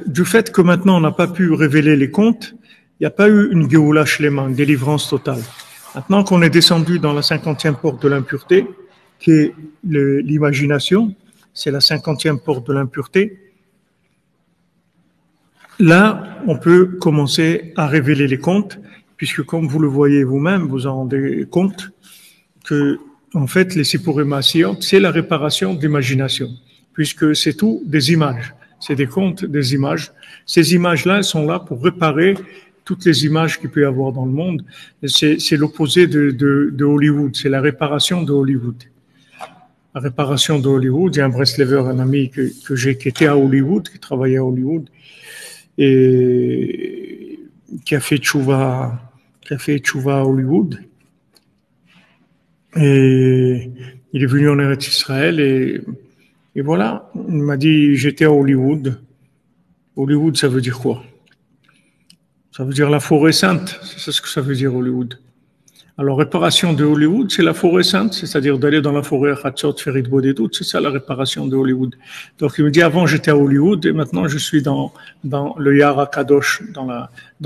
du fait que maintenant on n'a pas pu révéler les contes, il n'y a pas eu une Géoula Shlema, une délivrance totale. Maintenant qu'on est descendu dans la 50e porte de l'impureté, qui est l'imagination, c'est la 50e porte de l'impureté, là, on peut commencer à révéler les contes, puisque comme vous le voyez vous-même, vous en rendez compte que, en fait, les Sipurim Asiyot, c'est la réparation d'imagination, puisque c'est tout des images. C'est des contes, des images. Ces images-là, elles sont là pour réparer toutes les images qu'il peut y avoir dans le monde. C'est l'opposé de Hollywood. C'est la réparation de Hollywood. La réparation de Hollywood. Il y a un Breslever, un ami que j'ai, qui était à Hollywood, qui travaillait à Hollywood, et qui a fait tchouva à Hollywood. Et il est venu en Eretz Israël et voilà, il m'a dit, j'étais à Hollywood. Hollywood, ça veut dire quoi? Ça veut dire la forêt sainte, c'est ce que ça veut dire Hollywood. Alors, réparation de Hollywood, c'est la forêt sainte, c'est-à-dire d'aller dans la forêt à Hatzot, faire Idbo des doutes, c'est ça la réparation de Hollywood. Donc, il me dit, avant j'étais à Hollywood et maintenant je suis dans le Yara Kadosh, dans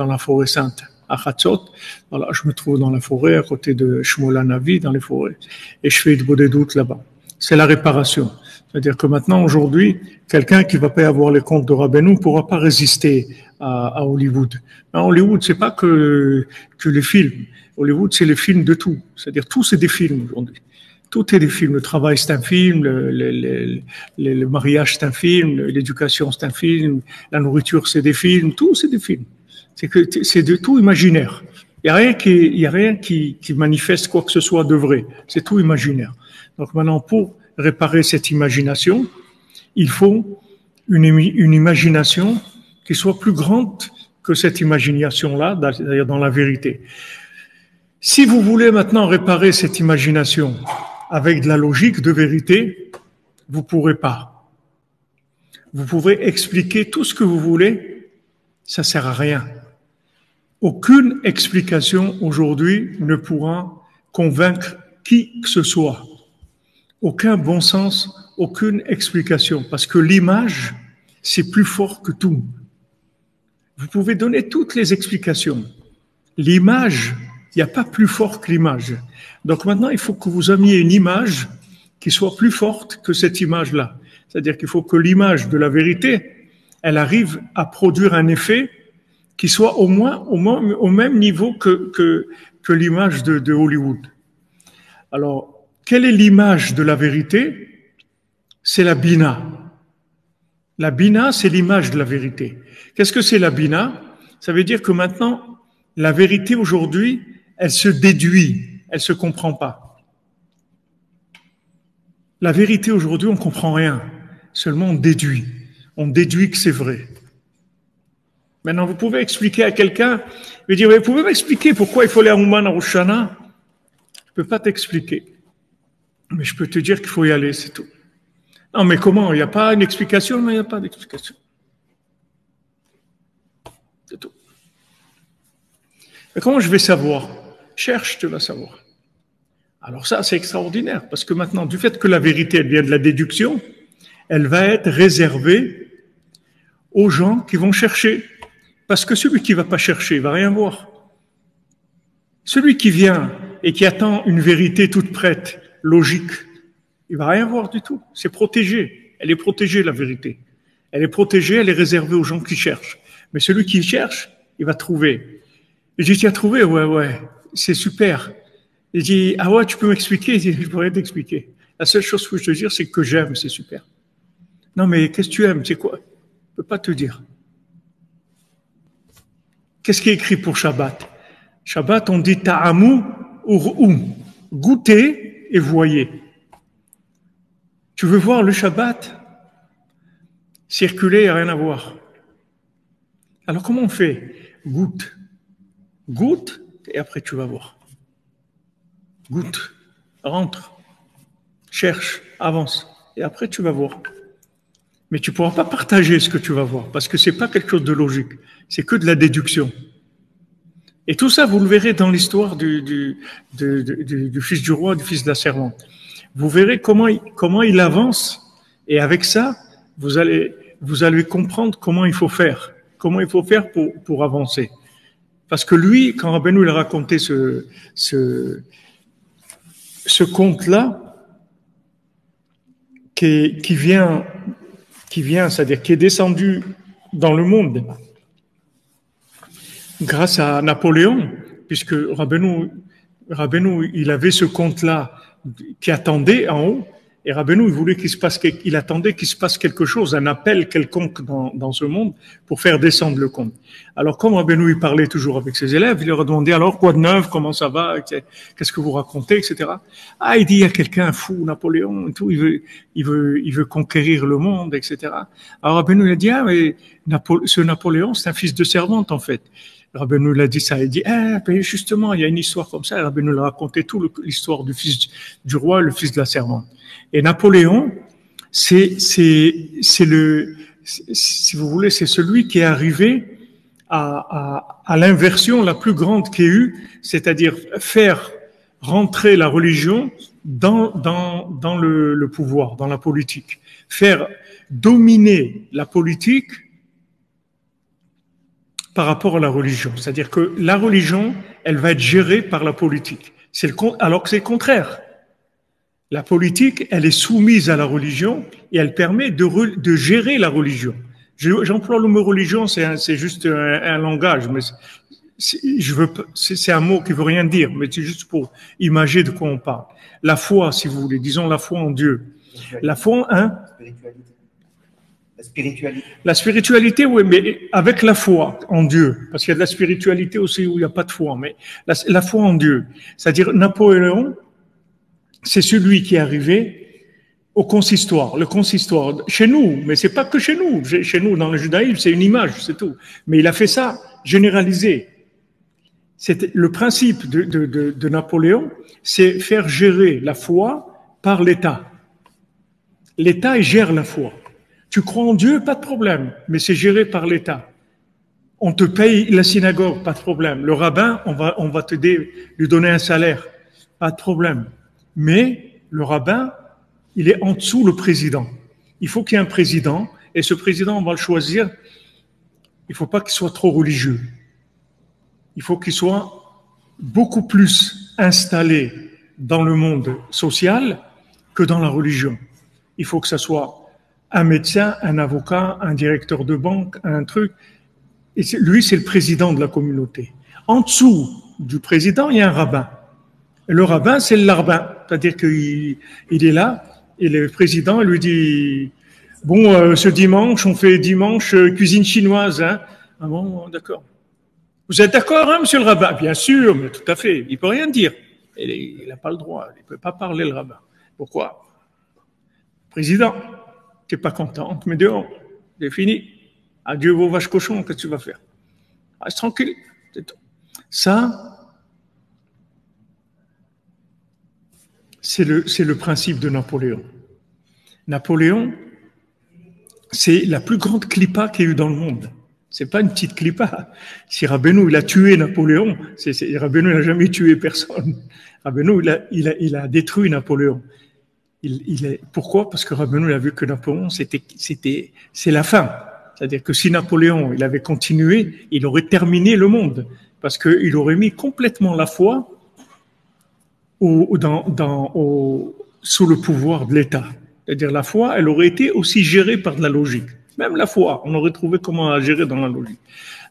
la forêt sainte, à Hatzot. Voilà, je me trouve dans la forêt, à côté de Shmuel Navi, dans les forêts, et je fais Idbo des doutes là-bas. C'est la réparation. C'est-à-dire que maintenant, aujourd'hui, quelqu'un qui va pas avoir les comptes de Rabbeinu ne pourra pas résister à Hollywood. Mais Hollywood, c'est pas que les films. Hollywood, c'est les films de tout. C'est-à-dire, tout, c'est des films aujourd'hui. Tout est des films. Le travail, c'est un film. Le mariage, c'est un film. L'éducation, c'est un film. La nourriture, c'est des films. Tout, c'est des films. C'est de tout imaginaire. Il y a rien qui manifeste quoi que ce soit de vrai. C'est tout imaginaire. Donc maintenant, pour réparer cette imagination, il faut une imagination qui soit plus grande que cette imagination-là, d'ailleurs dans la vérité. Si vous voulez maintenant réparer cette imagination avec de la logique de vérité, vous pourrez pas. Vous pouvez expliquer tout ce que vous voulez, ça sert à rien. Aucune explication aujourd'hui ne pourra convaincre qui que ce soit. Aucun bon sens, aucune explication, parce que l'image, c'est plus fort que tout. Vous pouvez donner toutes les explications. L'image, il n'y a pas plus fort que l'image. Donc maintenant, il faut que vous amiez une image qui soit plus forte que cette image-là. C'est-à-dire qu'il faut que l'image de la vérité, elle arrive à produire un effet qui soit au moins au même niveau que l'image de Hollywood. Alors, quelle est l'image de la vérité? C'est la bina. La bina, c'est l'image de la vérité. Qu'est-ce que c'est la bina? Ça veut dire que maintenant, la vérité aujourd'hui, elle se déduit, elle se comprend pas. La vérité aujourd'hui, on comprend rien. Seulement on déduit. On déduit que c'est vrai. Maintenant, vous pouvez expliquer à quelqu'un, lui dire, vous pouvez m'expliquer pourquoi il faut aller à Ouman à Rosh Hashanah? Je peux pas t'expliquer. Mais je peux te dire qu'il faut y aller, c'est tout. Non, mais comment? Il n'y a pas une explication? Mais il n'y a pas d'explication. C'est tout. Mais comment je vais savoir? Cherche, tu vas savoir. Alors ça, c'est extraordinaire, parce que maintenant, du fait que la vérité, elle vient de la déduction, elle va être réservée aux gens qui vont chercher. Parce que celui qui ne va pas chercher, il ne va rien voir. Celui qui vient et qui attend une vérité toute prête, logique, il ne va rien voir du tout. C'est protégé. Elle est protégée, la vérité. Elle est protégée, elle est réservée aux gens qui cherchent. Mais celui qui cherche, il va trouver. Et je dis, tu as trouvé? Ouais, c'est super. Il dit, ah ouais, tu peux m'expliquer? Il dit, je pourrais t'expliquer. La seule chose que je te dire, c'est que j'aime, c'est super. Non, mais qu'est-ce que tu aimes? C'est quoi? Je ne peux pas te dire. Qu'est-ce qui est écrit pour Shabbat? Shabbat, on dit ta'amu ur'um. Goûtez et voyez. Tu veux voir le Shabbat? Circuler, il n'y a rien à voir. Alors comment on fait? Goûte, et après tu vas voir. Goûte, rentre, cherche, avance, et après tu vas voir. Mais tu ne pourras pas partager ce que tu vas voir, parce que ce n'est pas quelque chose de logique, c'est que de la déduction. Et tout ça, vous le verrez dans l'histoire du fils du roi, du fils de la servante. Vous verrez comment il avance, et avec ça, vous allez vous allez comprendre comment il faut faire pour avancer. Parce que lui, quand Rabbeinu il a raconté ce conte-là, qui vient, c'est-à-dire qui est descendu dans le monde grâce à Napoléon, puisque Rabbeinu, il avait ce conte-là qui attendait en haut, et Rabbeinu, il attendait qu'il se passe quelque chose, un appel quelconque dans ce monde pour faire descendre le conte. Alors, comme Rabbeinu, il parlait toujours avec ses élèves, il leur a demandé, alors, quoi de neuf, comment ça va, qu'est-ce que vous racontez, etc. Ah, il dit, il y a quelqu'un fou, Napoléon, et tout, il veut conquérir le monde, etc. Alors, Rabbeinu, il a dit, ah, mais ce Napoléon, c'est un fils de servante, en fait. Rabbeinu l'a dit ça, il dit, ben justement, il y a une histoire comme ça, Rabbeinu l'a raconté l'histoire du fils du roi, le fils de la servante. Et Napoléon, si vous voulez, c'est celui qui est arrivé à l'inversion la plus grande qu'il y ait eu, c'est-à-dire faire rentrer la religion dans le pouvoir, dans la politique, faire dominer la politique par rapport à la religion. C'est-à-dire que la religion, elle va être gérée par la politique. Alors que c'est le contraire. La politique, elle est soumise à la religion et elle permet de gérer la religion. J'emploie le mot religion, c'est juste un langage, mais c'est un mot qui veut rien dire, mais c'est juste pour imaginer de quoi on parle. La foi, si vous voulez, disons la foi en Dieu. La foi, hein? La spiritualité, oui, mais avec la foi en Dieu, parce qu'il y a de la spiritualité aussi où il n'y a pas de foi, mais la foi en Dieu, c'est-à-dire Napoléon, c'est celui qui est arrivé au consistoire. Le consistoire, chez nous, mais c'est pas que chez nous. Chez nous, dans le judaïsme, c'est une image, c'est tout. Mais il a fait ça généralisé. C'était le principe de Napoléon, c'est faire gérer la foi par l'État. L'État, il gère la foi. Tu crois en Dieu, pas de problème, mais c'est géré par l'État. On te paye la synagogue, pas de problème. Le rabbin, on va lui donner un salaire, pas de problème. Mais le rabbin, il est en dessous le président. Il faut qu'il y ait un président, et ce président, on va le choisir. Il ne faut pas qu'il soit trop religieux. Il faut qu'il soit beaucoup plus installé dans le monde social que dans la religion. Il faut que ça soit un médecin, un avocat, un directeur de banque, un truc. Et lui, c'est le président de la communauté. En dessous du président, il y a un rabbin. Et le rabbin, c'est le larbin. C'est-à-dire qu'il est là, et le président lui dit, bon, ce dimanche, on fait dimanche cuisine chinoise. Hein? Ah bon, d'accord. Vous êtes d'accord, hein, monsieur le rabbin? Bien sûr, mais tout à fait. Il peut rien dire. Il n'a pas le droit. Il peut pas parler, le rabbin. Pourquoi? Président, tu n'es pas content, mais dehors, c'est fini. Adieu vos vaches cochons, qu'est-ce que tu vas faire? Reste tranquille, c'est tout. Ça, c'est le principe de Napoléon. Napoléon, c'est la plus grande clipa qu'il y a eu dans le monde. C'est pas une petite clipa. Si Rabbeinu, il a tué Napoléon, Rabbeinu n'a jamais tué personne. Rabbeinu, il a détruit Napoléon. Pourquoi? Parce que Rabbeinu a vu que Napoléon, c'est la fin. C'est-à-dire que si Napoléon, il avait continué, il aurait terminé le monde. Parce qu'il aurait mis complètement la foi sous le pouvoir de l'État. C'est-à-dire la foi, elle aurait été aussi gérée par de la logique. Même la foi, on aurait trouvé comment la gérer dans la logique.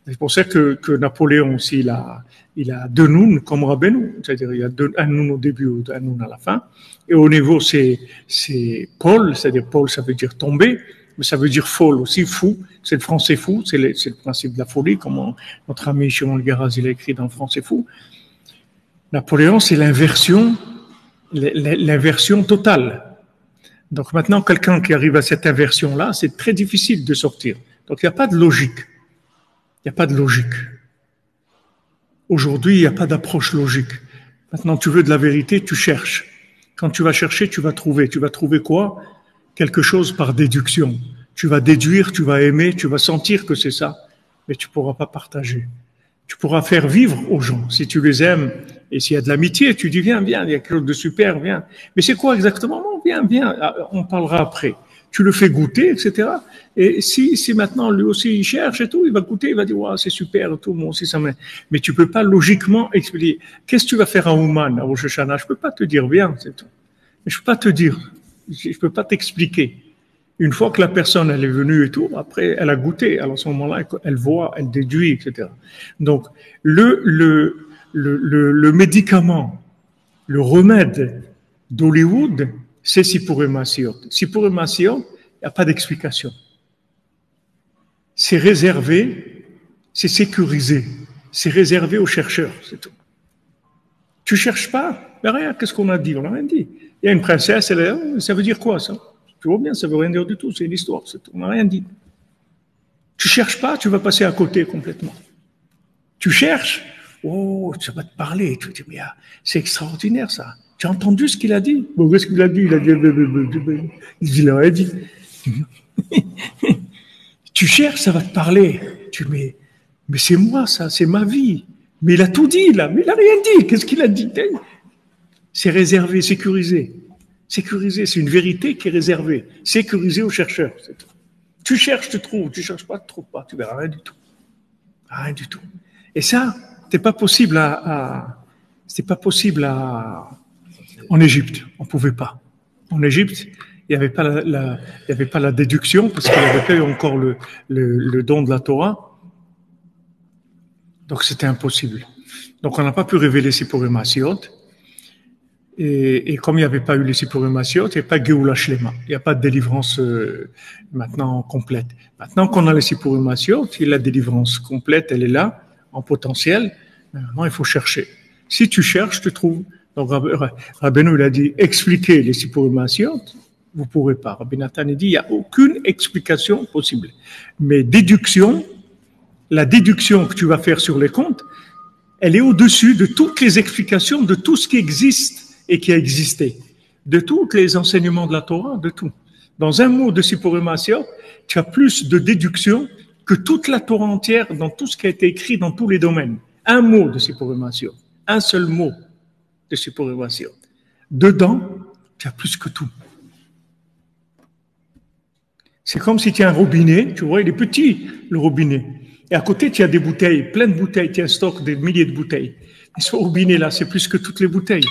C'est pour ça que Napoléon aussi, il a deux nouns comme Rabbeinu. C'est-à-dire il y a un noun au début, un noun à la fin. Et au niveau, c'est Paul, c'est-à-dire Paul, ça veut dire tomber, mais ça veut dire folle aussi, fou. C'est le français fou, c'est le principe de la folie, comme notre ami Shimon Garaz, il a écrit dans le français fou. Napoléon, c'est l'inversion totale. Donc maintenant, quelqu'un qui arrive à cette inversion-là, c'est très difficile de sortir. Donc il n'y a pas de logique. Il n'y a pas de logique. Aujourd'hui, il n'y a pas d'approche logique. Maintenant, tu veux de la vérité, tu cherches. Quand tu vas chercher, tu vas trouver. Tu vas trouver quoi? Quelque chose par déduction. Tu vas déduire, tu vas aimer, tu vas sentir que c'est ça, mais tu ne pourras pas partager. Tu pourras faire vivre aux gens. Si tu les aimes et s'il y a de l'amitié, tu dis viens, il y a quelque chose de super, viens. Mais c'est quoi exactement? Non, viens, on parlera après. tu le fais goûter, etc. Et si maintenant lui aussi il cherche et tout, il va goûter, il va dire, ouais, c'est super et tout, moi aussi ça m'aide. Mais tu peux pas logiquement expliquer. Qu'est-ce que tu vas faire à Ouman, à Rosh Hashanah? Je peux pas te dire, viens, c'est tout. Mais je peux pas te dire. Je peux pas t'expliquer. Une fois que la personne elle est venue et tout, après elle a goûté. Alors à ce moment-là, elle voit, elle déduit, etc. Donc le médicament, le remède d'Hollywood, c'est Sipurei Maasiot. Sipurei Maasiot, il n'y a pas d'explication. C'est réservé, c'est sécurisé, c'est réservé aux chercheurs, c'est tout. Tu cherches pas, mais rien, qu'est-ce qu'on a dit? On n'a rien dit. Il y a une princesse, ça veut dire quoi ça? Tu vois bien, ça veut rien dire du tout, c'est une histoire, c'est tout. On n'a rien dit. Tu cherches pas, tu vas passer à côté complètement. Tu cherches, oh, ça va te parler, tu te dis, mais c'est extraordinaire ça. Tu as entendu ce qu'il a dit? Bon, qu'est-ce qu'il a dit? Il a rien dit. Tu cherches, ça va te parler. Tu dis, mais c'est moi ça, c'est ma vie. Mais il a tout dit là, mais il n'a rien dit. Qu'est-ce qu'il a dit? C'est réservé, sécurisé. Sécurisé, c'est une vérité qui est réservée. Sécurisée aux chercheurs, c'est tout. Tu cherches, tu trouves. Tu cherches pas, tu trouves pas. Tu verras rien du tout. Rien du tout. Et ça, c'était pas possible en Égypte. On pouvait pas. En Égypte, il n'y avait pas il y avait pas la déduction parce qu'il n'y avait pas eu encore le don de la Torah. Donc c'était impossible. Donc on n'a pas pu révéler Sipurei Maasiot. Et comme il n'y avait pas eu les Sipurei Maasiot, il n'y a pas Geoula Shlema. Il n'y a pas de délivrance maintenant complète. Maintenant qu'on a les Sipurei Maasiot, la délivrance complète, elle est là, en potentiel. Maintenant, il faut chercher. Si tu cherches, tu trouves. Donc Rabbeinu, il a dit, expliquer les Sipurei Maasiot, vous ne pourrez pas. Rabbi Nathan, il dit, il n'y a aucune explication possible. Mais la déduction que tu vas faire sur les comptes, elle est au-dessus de toutes les explications de tout ce qui existe et qui a existé, de tous les enseignements de la Torah, de tout. Dans un mot de Sipurei Maasiot, tu as plus de déduction que toute la Torah entière dans tout ce qui a été écrit dans tous les domaines. Un mot de Sipurei Maasiot, un seul mot de Sipurei Maasiot. Dedans, tu as plus que tout. C'est comme si tu as un robinet, tu vois, il est petit, le robinet. Et à côté, tu as des bouteilles, plein de bouteilles, tu as un stock de milliers de bouteilles. Et ce robinet-là, c'est plus que toutes les bouteilles.